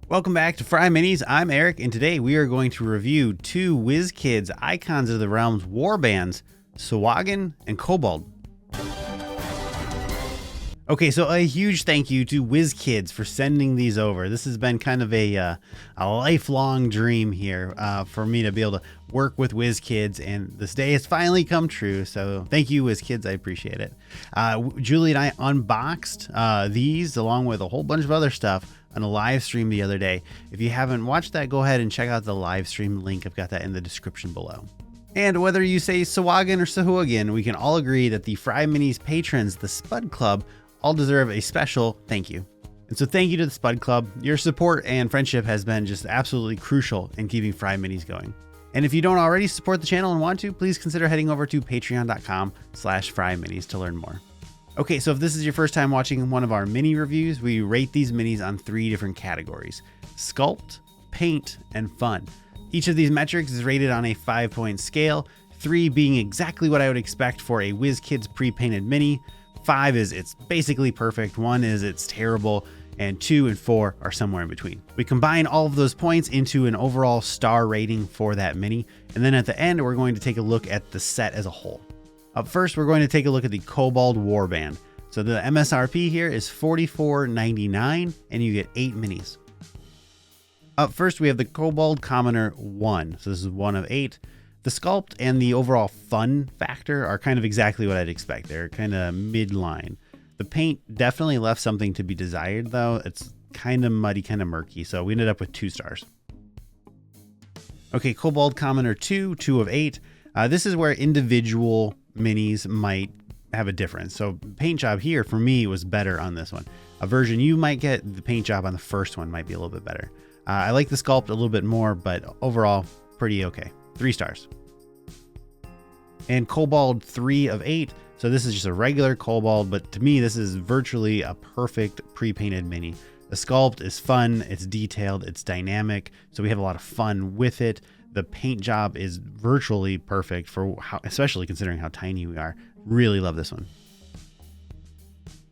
Welcome back to FryMinis. I'm Eric, and today we are going to review two WizKids icons of the realm's warbands, Sahuagin and Kobold. Okay, so a huge thank you to WizKids for sending these over. This has been kind of a lifelong dream here for me to be able to work with WizKids, and this day has finally come true. So thank you, WizKids. I appreciate it. Julie and I unboxed these along with a whole bunch of other stuff on a live stream the other day. If you haven't watched that, go ahead and check out the live stream link. I've got that in the description below. And whether you say Sahuagin or Sahuagin, we can all agree that the FryMinis patrons, the Spud Club, all deserve a special thank you. And so thank you to the Spud Club. Your support and friendship has been just absolutely crucial in keeping FryMinis going. And if you don't already support the channel and want to, please consider heading over to patreon.com/FryMinis to learn more. Okay, so if this is your first time watching one of our mini reviews, we rate these minis on 3 different categories: sculpt, paint, and fun. Each of these metrics is rated on a 5-point scale, 3 being exactly what I would expect for a WizKids pre-painted mini. 5 is it's basically perfect, 1 is it's terrible, and 2 and 4 are somewhere in between. We combine all of those points into an overall star rating for that mini, and then at the end we're going to take a look at the set as a whole. Up first, we're going to take a look at the Kobold Warband. So the MSRP here is $44.99, and you get 8 minis. Up first, we have the Kobold Commoner 1. So this is 1 of 8. The sculpt and the overall fun factor are kind of exactly what I'd expect. They're kind of midline. The paint definitely left something to be desired, though. It's kind of muddy, kind of murky, so we ended up with 2 stars. Okay, Kobold Commoner 2, 2 of 8. This is where individual minis might have a difference. So paint job here for me was better on this one. A version you might get, the paint job on the first one might be a little bit better. I like the sculpt a little bit more, but overall pretty okay. 3 stars. And Kobold 3 of 8. So this is just a regular Kobold, but to me this is virtually a perfect pre-painted mini. The sculpt is fun, it's detailed, it's dynamic, so we have a lot of fun with it. The paint job is virtually perfect for how, especially considering how tiny we are. Really love this one.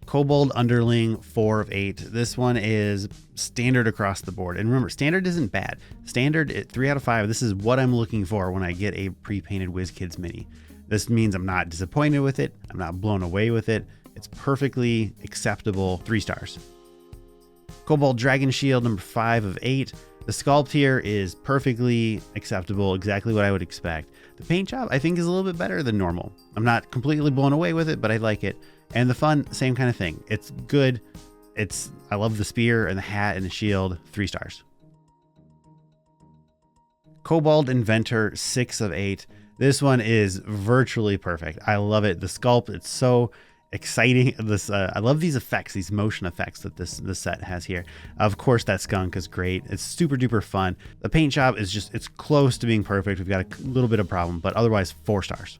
Kobold Underling 4 of 8. This one is standard across the board. And remember, standard isn't bad. Standard at 3 out of 5. This is what I'm looking for when I get a pre-painted WizKids mini. This means I'm not disappointed with it. I'm not blown away with it. It's perfectly acceptable. 3 stars. Kobold Dragon Shield number 5 of 8. The sculpt here is perfectly acceptable, exactly what I would expect. The paint job I think is a little bit better than normal. I'm not completely blown away with it, but I like it. And the fun, same kind of thing. It's good. I love the spear and the hat and the shield. 3 stars. Kobold Inventor 6 of 8. This one is virtually perfect. I love it. The sculpt, it's so exciting. I love these effects, these motion effects that this set has here. Of course, that skunk is great. It's super duper fun. The paint job is just, it's close to being perfect. We've got a little bit of problem, but otherwise 4 stars.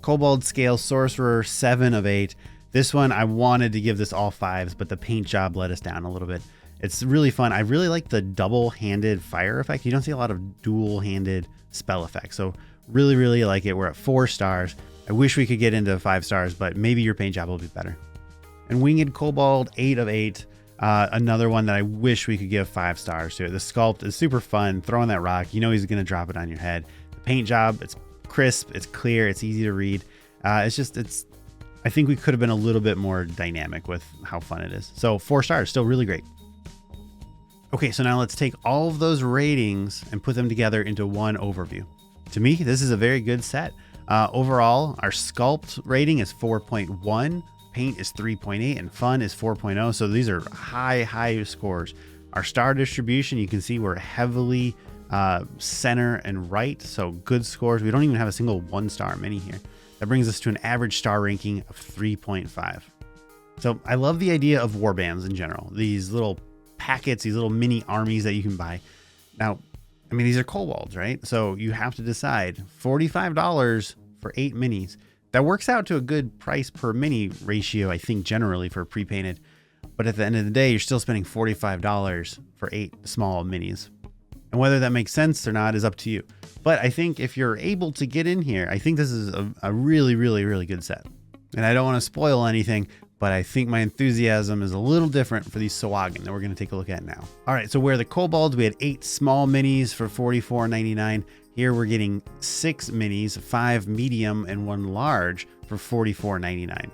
Kobold Scale Sorcerer 7 of 8. This one, I wanted to give this all 5s, but the paint job let us down a little bit. It's really fun. I really like the double-handed fire effect. You don't see a lot of dual-handed spell effects. So really, really like it. We're at 4 stars. I wish we could get into 5 stars, but maybe your paint job will be better. And Winged Kobold 8 of 8. Another one that I wish we could give 5 stars to. The sculpt is super fun. Throwing that rock, you know he's going to drop it on your head. The paint job, it's crisp, it's clear, it's easy to read. I think we could have been a little bit more dynamic with how fun it is. So 4 stars, still really great. Okay, so now let's take all of those ratings and put them together into one overview. To me, this is a very good set. Overall, our sculpt rating is 4.1, paint is 3.8, and fun is 4.0. So these are high scores. Our star distribution, you can see we're heavily center and right, so good scores. We don't even have a single 1-star mini here. That brings us to an average star ranking of 3.5. So I love the idea of warbands in general. These little packets, these little mini armies that you can buy. Now, I mean, these are kobolds, right? So you have to decide $45 for 8 minis. That works out to a good price per mini ratio, I think, generally for pre-painted. But at the end of the day, you're still spending $45 for 8 small minis. And whether that makes sense or not is up to you. But I think if you're able to get in here, I think this is a really, really, really good set. And I don't want to spoil anything, but I think my enthusiasm is a little different for these Sahuagin that we're going to take a look at now. All right, so where the Kobolds, we had 8 small minis for $44.99. Here we're getting 6 minis, 5 medium and 1 large for $44.99.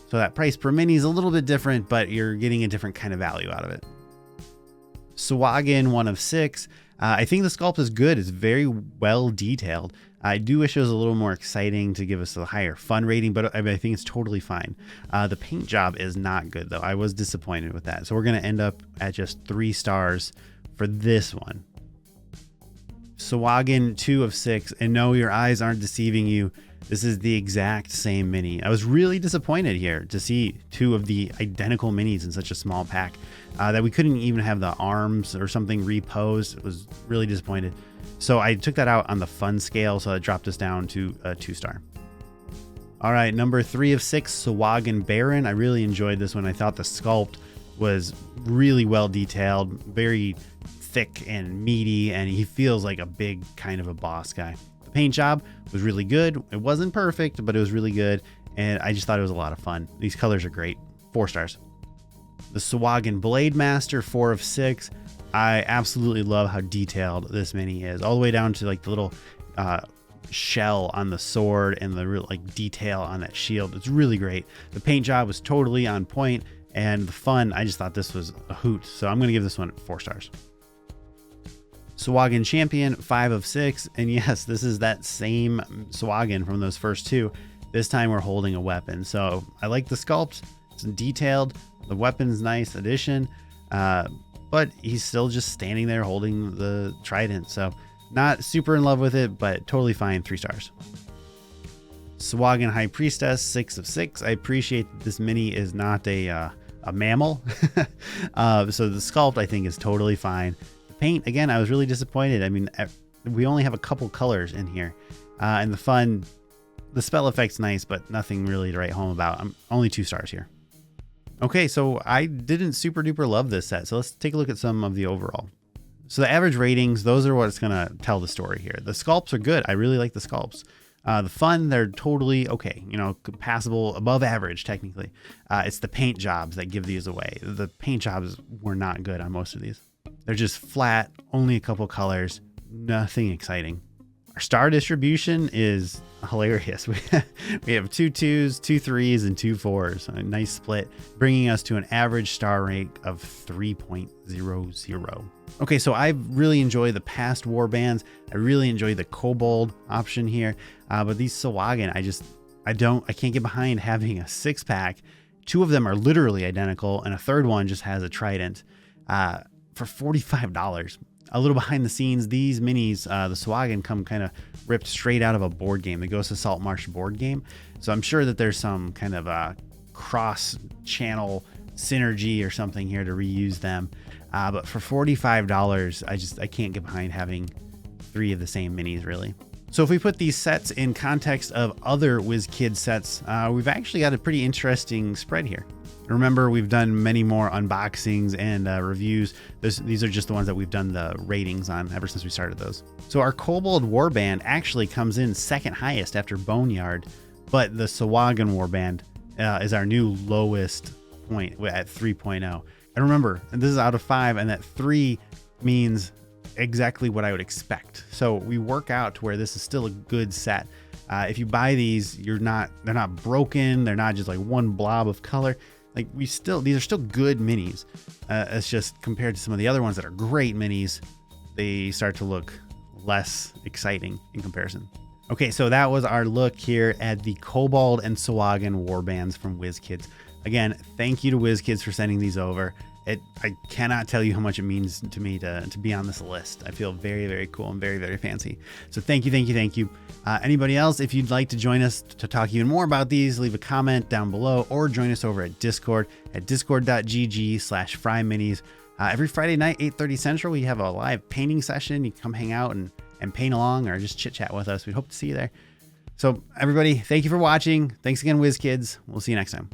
So that price per mini is a little bit different, but you're getting a different kind of value out of it. Sahuagin 1 of 6. I think the sculpt is good. It's very well detailed. I do wish it was a little more exciting to give us a higher fun rating, but I think it's totally fine. The paint job is not good though. I was disappointed with that. So we're going to end up at just 3 stars for this one. Sahuagin 2 of 6. And no, your eyes aren't deceiving you. This is the exact same mini. I was really disappointed here to see 2 of the identical minis in such a small pack, that we couldn't even have the arms or something reposed. It was really disappointed. So I took that out on the fun scale, so it dropped us down to a 2-star. All right, number 3 of 6, Sahuagin Baron. I really enjoyed this one. I thought the sculpt was really well detailed, very thick and meaty, and he feels like a big kind of a boss guy. The paint job was really good. It wasn't perfect, but it was really good, and I just thought it was a lot of fun. These colors are great. 4 stars. The Sahuagin Blade Master, 4 of 6. I absolutely love how detailed this mini is, all the way down to like the little shell on the sword and the real like detail on that shield. It's really great. The paint job was totally on point, and the fun, I just thought this was a hoot. So I'm going to give this one 4 stars. Sahuagin Champion, 5 of 6. And yes, this is that same Sahuagin from those first 2. This time we're holding a weapon. So I like the sculpt. It's detailed. The weapon's nice addition. But he's still just standing there holding the trident. So not super in love with it, but totally fine. 3 stars. Sahuagin High Priestess, 6 of 6. I appreciate that this mini is not a mammal. So the sculpt I think is totally fine. Paint, again, I was really disappointed. I mean, we only have a couple colors in here, and the spell effect's nice, but nothing really to write home about. I'm only 2 stars here. Okay, so I didn't super duper love this set, so let's take a look at some of the overall. So the average ratings, those are what's gonna tell the story here. The sculpts are good. I really like the sculpts. The fun, they're totally okay, you know, passable, above average technically. It's the paint jobs that give these away. The paint jobs were not good on most of these. They're just flat, only a couple colors, nothing exciting. Our star distribution is hilarious. We have 2 2s, 2 3s, and 2 4s. A nice split, bringing us to an average star rate of 3.00. Okay, so I really enjoy the past Warbands. I really enjoy the Kobold option here, but these Sahuagin, I can't get behind having a 6-pack. 2 of them are literally identical, and a 3rd one just has a trident. For $45. A little behind the scenes, these minis, the Sahuagin come kind of ripped straight out of a board game, the Ghost of Saltmarsh board game. So I'm sure that there's some kind of a cross-channel synergy or something here to reuse them. But for $45, I can't get behind having 3 of the same minis, really. So if we put these sets in context of other WizKids sets, we've actually got a pretty interesting spread here. Remember, we've done many more unboxings and reviews. These are just the ones that we've done the ratings on ever since we started those. So our Kobold Warband actually comes in 2nd highest after Boneyard, but the Sahuagin Warband is our new lowest point at 3.0. And remember, this is out of 5, and that 3 means exactly what I would expect. So we work out to where this is still a good set. If you buy these, they're not broken. They're not just like one blob of color. Like these are still good minis. It's just compared to some of the other ones that are great minis, they start to look less exciting in comparison. Okay, so that was our look here at the Kobold and Sahuagin Warbands from WizKids. Again, thank you to WizKids for sending these over. I cannot tell you how much it means to me to be on this list. I feel very, very cool and very, very fancy. So thank you, thank you, thank you. Anybody else, if you'd like to join us to talk even more about these, leave a comment down below or join us over at Discord at discord.gg/FryMinis. Every Friday night, 8:30 Central, we have a live painting session. You can come hang out and paint along or just chit chat with us. We hope to see you there. So everybody, thank you for watching. Thanks again, WizKids. We'll see you next time.